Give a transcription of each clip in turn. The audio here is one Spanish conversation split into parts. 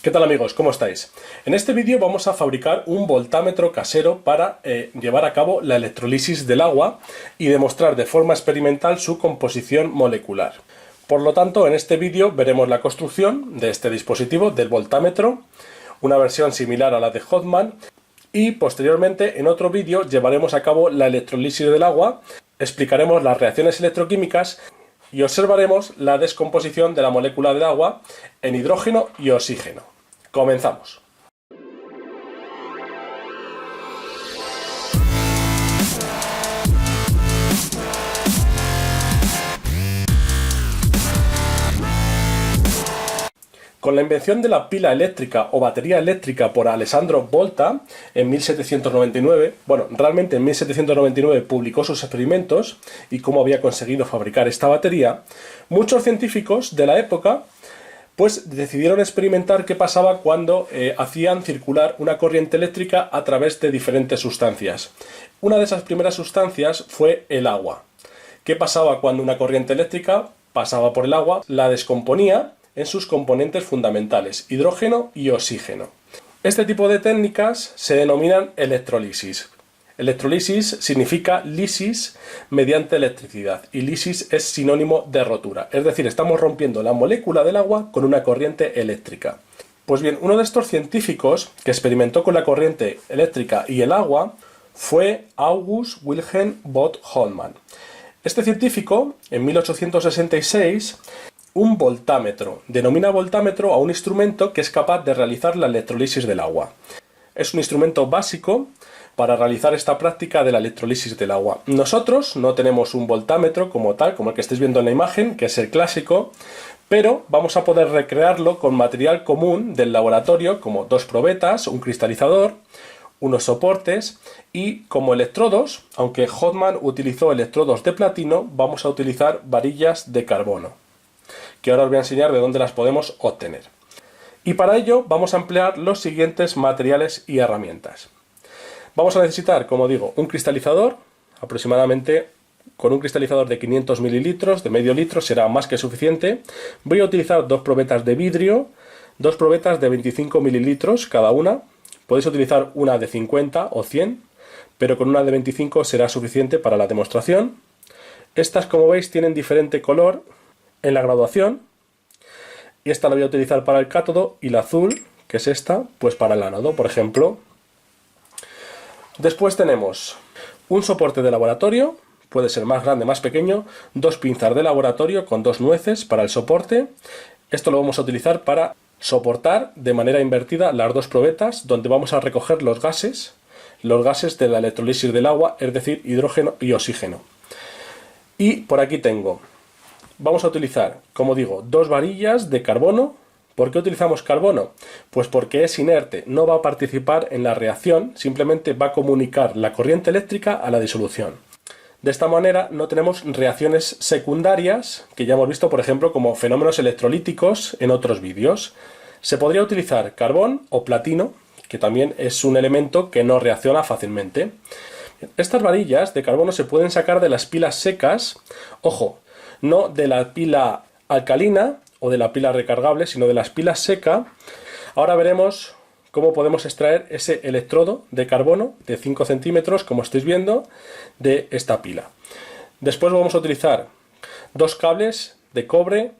¿Qué tal amigos? ¿Cómo estáis? En este vídeo vamos a fabricar un voltámetro casero para llevar a cabo la electrolisis del agua y demostrar de forma experimental su composición molecular. Por lo tanto, en este vídeo veremos la construcción de este dispositivo del voltámetro, una versión similar a la de Hodman, y posteriormente en otro vídeo llevaremos a cabo la electrolisis del agua, explicaremos las reacciones electroquímicas y observaremos la descomposición de la molécula del agua en hidrógeno y oxígeno. Comenzamos. Con la invención de la pila eléctrica o batería eléctrica por Alessandro Volta en 1799, realmente en 1799 publicó sus experimentos y cómo había conseguido fabricar esta batería, muchos científicos de la época decidieron experimentar qué pasaba cuando hacían circular una corriente eléctrica a través de diferentes sustancias. Una de esas primeras sustancias fue el agua. ¿Qué pasaba cuando una corriente eléctrica pasaba por el agua? La descomponía en sus componentes fundamentales, hidrógeno y oxígeno. Este tipo de técnicas se denominan electrolisis. Electrolisis significa lisis mediante electricidad y lisis es sinónimo de rotura, es decir, estamos rompiendo la molécula del agua con una corriente eléctrica. Pues bien, uno de estos científicos que experimentó con la corriente eléctrica y el agua fue August Wilhelm von Hodman. Este científico, en 1866, un voltámetro. Denomina voltámetro a un instrumento que es capaz de realizar la electrolisis del agua. Es un instrumento básico para realizar esta práctica de la electrolisis del agua. Nosotros no tenemos un voltámetro como tal, como el que estáis viendo en la imagen, que es el clásico, pero vamos a poder recrearlo con material común del laboratorio, como dos probetas, un cristalizador, unos soportes y como electrodos, aunque Hodman utilizó electrodos de platino, vamos a utilizar varillas de carbono, que ahora os voy a enseñar de dónde las podemos obtener. Y para ello vamos a emplear los siguientes materiales y herramientas. Vamos a necesitar, como digo, un cristalizador, aproximadamente con un cristalizador de 500 mililitros, de medio litro, será más que suficiente. Voy a utilizar dos probetas de vidrio, dos probetas de 25 mililitros cada una. Podéis utilizar una de 50 o 100, pero con una de 25 será suficiente para la demostración. Estas, como veis, tienen diferente color en la graduación. Y esta la voy a utilizar para el cátodo y la azul, que es esta, pues para el ánodo, por ejemplo. Después tenemos un soporte de laboratorio, puede ser más grande, más pequeño, dos pinzas de laboratorio con dos nueces para el soporte. Esto lo vamos a utilizar para soportar de manera invertida las dos probetas, donde vamos a recoger los gases de la electrolisis del agua, es decir, hidrógeno y oxígeno. Y por aquí vamos a utilizar, como digo, dos varillas de carbono. ¿Por qué utilizamos carbono? Pues porque es inerte, no va a participar en la reacción, simplemente va a comunicar la corriente eléctrica a la disolución. De esta manera no tenemos reacciones secundarias, que ya hemos visto, por ejemplo, como fenómenos electrolíticos en otros vídeos. Se podría utilizar carbón o platino, que también es un elemento que no reacciona fácilmente. Estas varillas de carbono se pueden sacar de las pilas secas, ojo, no de la pila alcalina o de la pila recargable, sino de las pilas secas. Ahora veremos cómo podemos extraer ese electrodo de carbono de 5 centímetros, como estáis viendo, de esta pila. Después vamos a utilizar dos cables de cobre,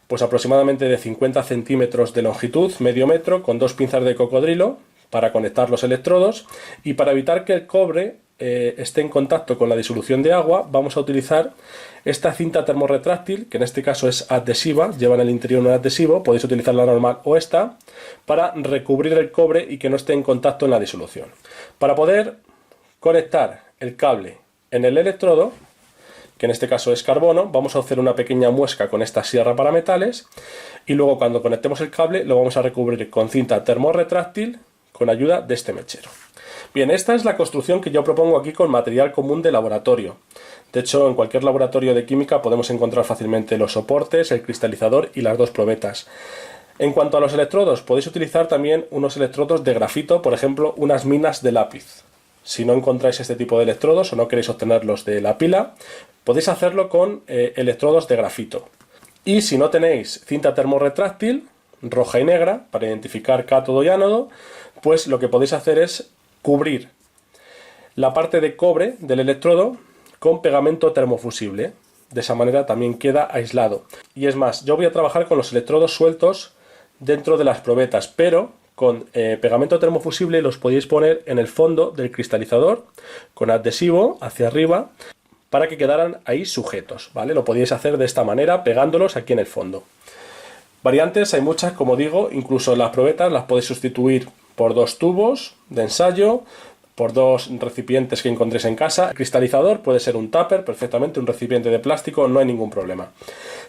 pues aproximadamente de 50 centímetros de longitud, medio metro, con dos pinzas de cocodrilo para conectar los electrodos, y para evitar que el cobre esté en contacto con la disolución de agua, vamos a utilizar esta cinta termorretráctil, que en este caso es adhesiva, lleva en el interior un adhesivo, podéis utilizar la normal o esta, para recubrir el cobre y que no esté en contacto en la disolución. Para poder conectar el cable en el electrodo, que en este caso es carbono, vamos a hacer una pequeña muesca con esta sierra para metales, y luego cuando conectemos el cable lo vamos a recubrir con cinta termorretráctil con ayuda de este mechero. Bien, esta es la construcción que yo propongo aquí con material común de laboratorio. De hecho, en cualquier laboratorio de química podemos encontrar fácilmente los soportes, el cristalizador y las dos probetas. En cuanto a los electrodos, podéis utilizar también unos electrodos de grafito, por ejemplo, unas minas de lápiz. Si no encontráis este tipo de electrodos o no queréis obtenerlos de la pila, podéis hacerlo con electrodos de grafito. Y si no tenéis cinta termorretráctil, roja y negra para identificar cátodo y ánodo, pues lo que podéis hacer es cubrir la parte de cobre del electrodo con pegamento termofusible. De esa manera también queda aislado. Y es más, yo voy a trabajar con los electrodos sueltos dentro de las probetas, pero con pegamento termofusible los podéis poner en el fondo del cristalizador con adhesivo hacia arriba para que quedaran ahí sujetos, ¿vale? Lo podéis hacer de esta manera pegándolos aquí en el fondo. Variantes hay muchas, como digo, incluso las probetas las podéis sustituir por 2 tubos de ensayo, por 2 recipientes que encontréis en casa. El cristalizador puede ser un tupper, perfectamente, un recipiente de plástico, no hay ningún problema.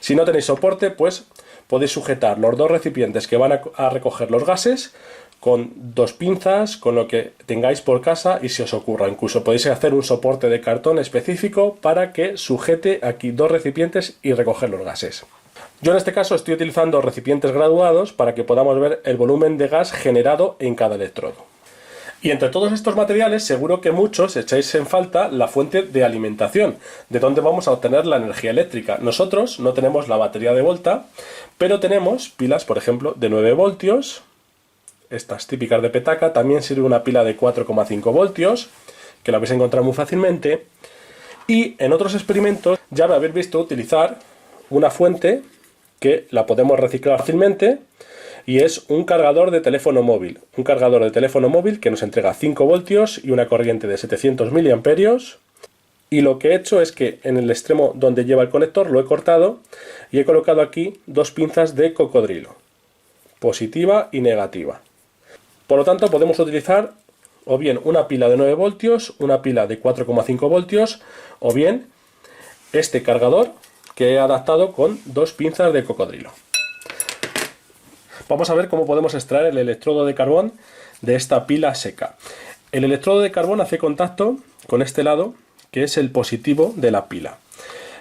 Si no tenéis soporte, pues podéis sujetar los 2 recipientes que van a recoger los gases con 2 pinzas, con lo que tengáis por casa y si os ocurra. Incluso podéis hacer un soporte de cartón específico para que sujete aquí 2 recipientes y recoger los gases. Yo en este caso estoy utilizando recipientes graduados para que podamos ver el volumen de gas generado en cada electrodo. Y entre todos estos materiales seguro que muchos echáis en falta la fuente de alimentación, de donde vamos a obtener la energía eléctrica. Nosotros no tenemos la batería de Volta, pero tenemos pilas, por ejemplo, de 9 voltios, estas típicas de petaca. También sirve una pila de 4,5 voltios, que la vais a encontrar muy fácilmente. Y en otros experimentos ya me habéis visto utilizar una fuente que la podemos reciclar fácilmente, y es un cargador de teléfono móvil. Un cargador de teléfono móvil que nos entrega 5 voltios y una corriente de 700 miliamperios. Y lo que he hecho es que en el extremo donde lleva el conector lo he cortado y he colocado aquí 2 pinzas de cocodrilo, positiva y negativa. Por lo tanto podemos utilizar o bien una pila de 9 voltios, una pila de 4,5 voltios o bien este cargador que he adaptado con 2 pinzas de cocodrilo. Vamos a ver cómo podemos extraer el electrodo de carbón de esta pila seca. El electrodo de carbón hace contacto con este lado, que es el positivo de la pila.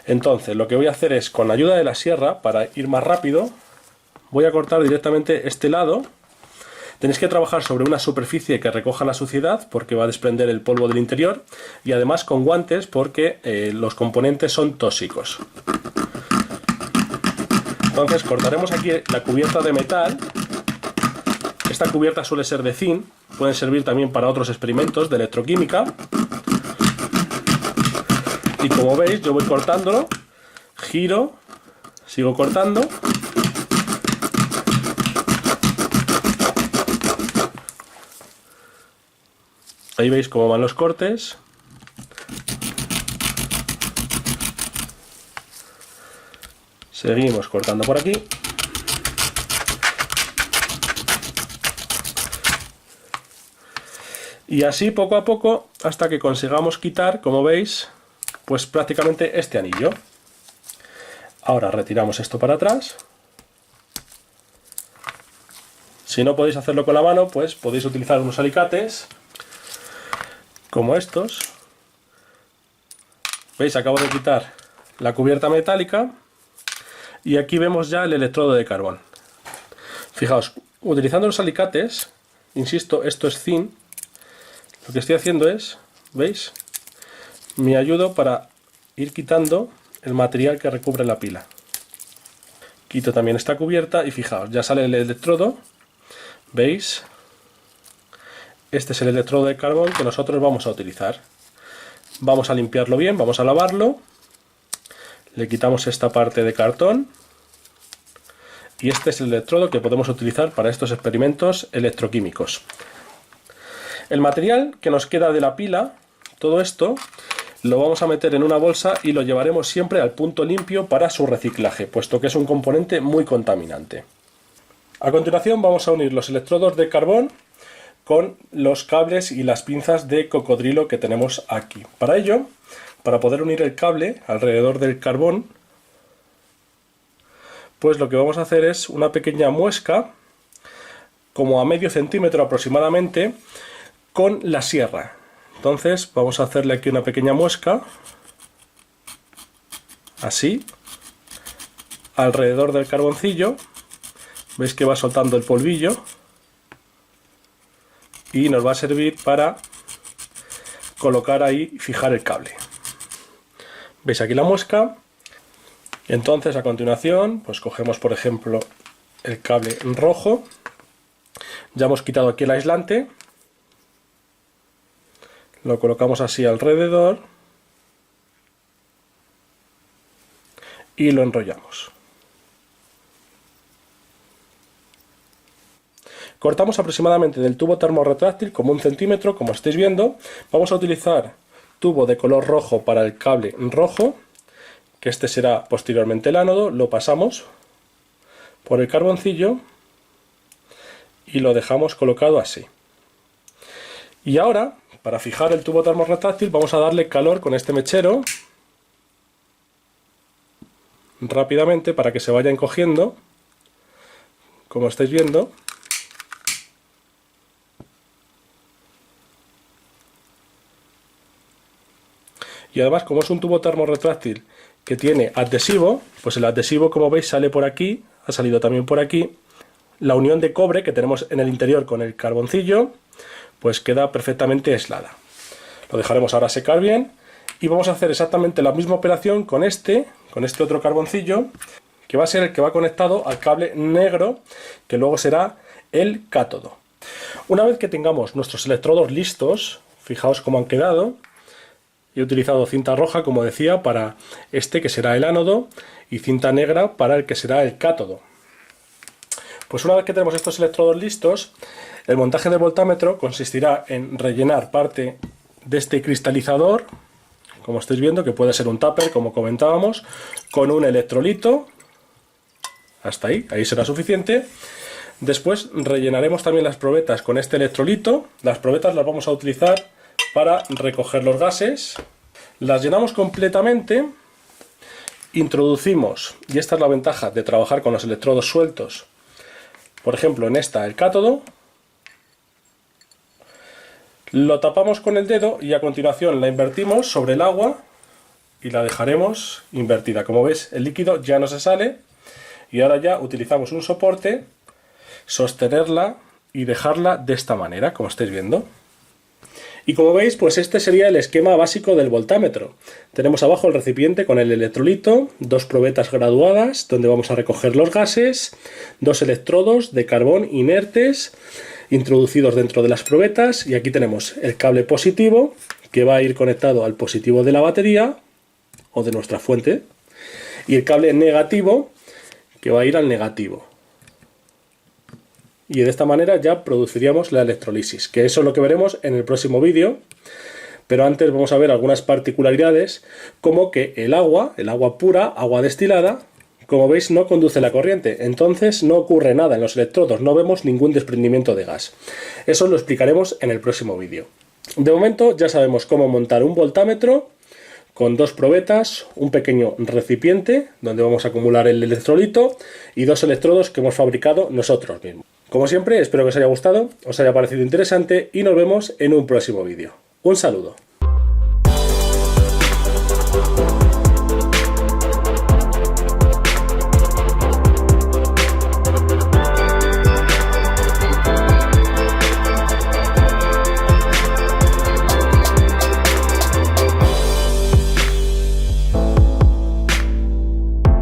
Entonces lo que voy a hacer es, con la ayuda de la sierra, para ir más rápido, voy a cortar directamente este lado. Tenéis que trabajar sobre una superficie que recoja la suciedad porque va a desprender el polvo del interior, y además con guantes porque los componentes son tóxicos. Entonces cortaremos aquí la cubierta de metal. Esta cubierta suele ser de zinc, pueden servir también para otros experimentos de electroquímica. Y como veis, yo voy cortándolo, giro, sigo cortando. Ahí veis cómo van los cortes. Seguimos cortando por aquí. Y así poco a poco hasta que consigamos quitar, como veis, pues prácticamente este anillo. Ahora retiramos esto para atrás. Si no podéis hacerlo con la mano, pues podéis utilizar unos alicates como estos. ¿Veis? Acabo de quitar la cubierta metálica y aquí vemos ya el electrodo de carbón. Fijaos, utilizando los alicates, insisto, esto es zinc, lo que estoy haciendo es, ¿veis? Me ayudo para ir quitando el material que recubre la pila. Quito también esta cubierta y fijaos, ya sale el electrodo, ¿veis? Este es el electrodo de carbón que nosotros vamos a utilizar. Vamos a limpiarlo bien, vamos a lavarlo. Le quitamos esta parte de cartón. Y este es el electrodo que podemos utilizar para estos experimentos electroquímicos. El material que nos queda de la pila, todo esto, lo vamos a meter en una bolsa y lo llevaremos siempre al punto limpio para su reciclaje, puesto que es un componente muy contaminante. A continuación vamos a unir los electrodos de carbón con los cables y las pinzas de cocodrilo que tenemos aquí. Para ello, para poder unir el cable alrededor del carbón, pues lo que vamos a hacer es una pequeña muesca, como a medio centímetro aproximadamente, con la sierra. Entonces vamos a hacerle aquí una pequeña muesca, así, alrededor del carboncillo. Veis que va soltando el polvillo y nos va a servir para colocar ahí y fijar el cable. Veis aquí la muesca. Entonces a continuación pues cogemos por ejemplo el cable rojo. Ya hemos quitado aquí el aislante. Lo colocamos así alrededor. Y lo enrollamos. Cortamos aproximadamente del tubo termorretráctil como 1 centímetro, como estáis viendo. Vamos a utilizar tubo de color rojo para el cable rojo, que este será posteriormente el ánodo. Lo pasamos por el carboncillo y lo dejamos colocado así. Y ahora, para fijar el tubo termorretráctil, vamos a darle calor con este mechero rápidamente para que se vaya encogiendo, como estáis viendo. Y además, como es un tubo termorretráctil que tiene adhesivo, pues el adhesivo, como veis, sale por aquí, ha salido también por aquí. La unión de cobre que tenemos en el interior con el carboncillo, pues queda perfectamente aislada. Lo dejaremos ahora secar bien y vamos a hacer exactamente la misma operación con este otro carboncillo, que va a ser el que va conectado al cable negro, que luego será el cátodo. Una vez que tengamos nuestros electrodos listos, fijaos cómo han quedado. He utilizado cinta roja, como decía, para este que será el ánodo y cinta negra para el que será el cátodo. Pues una vez que tenemos estos electrodos listos, el montaje del voltámetro consistirá en rellenar parte de este cristalizador, como estáis viendo, que puede ser un tupper, como comentábamos, con un electrolito. Hasta ahí será suficiente. Después rellenaremos también las probetas con este electrolito. Las probetas las vamos a utilizar para recoger los gases. Las llenamos completamente, introducimos, y esta es la ventaja de trabajar con los electrodos sueltos, por ejemplo en esta el cátodo, lo tapamos con el dedo y a continuación la invertimos sobre el agua y la dejaremos invertida. Como veis, el líquido ya no se sale y ahora ya utilizamos un soporte, sostenerla y dejarla de esta manera, como estáis viendo. Y como veis, pues este sería el esquema básico del voltámetro. Tenemos abajo el recipiente con el electrolito, dos probetas graduadas donde vamos a recoger los gases, dos electrodos de carbón inertes introducidos dentro de las probetas, y aquí tenemos el cable positivo que va a ir conectado al positivo de la batería o de nuestra fuente, y el cable negativo que va a ir al negativo. Y de esta manera ya produciríamos la electrolisis, que eso es lo que veremos en el próximo vídeo. Pero antes vamos a ver algunas particularidades, como que el agua pura, agua destilada, como veis no conduce la corriente, entonces no ocurre nada en los electrodos, no vemos ningún desprendimiento de gas. Eso lo explicaremos en el próximo vídeo. De momento ya sabemos cómo montar un voltámetro con dos probetas, un pequeño recipiente donde vamos a acumular el electrolito y dos electrodos que hemos fabricado nosotros mismos. Como siempre, espero que os haya gustado, os haya parecido interesante y nos vemos en un próximo vídeo. Un saludo.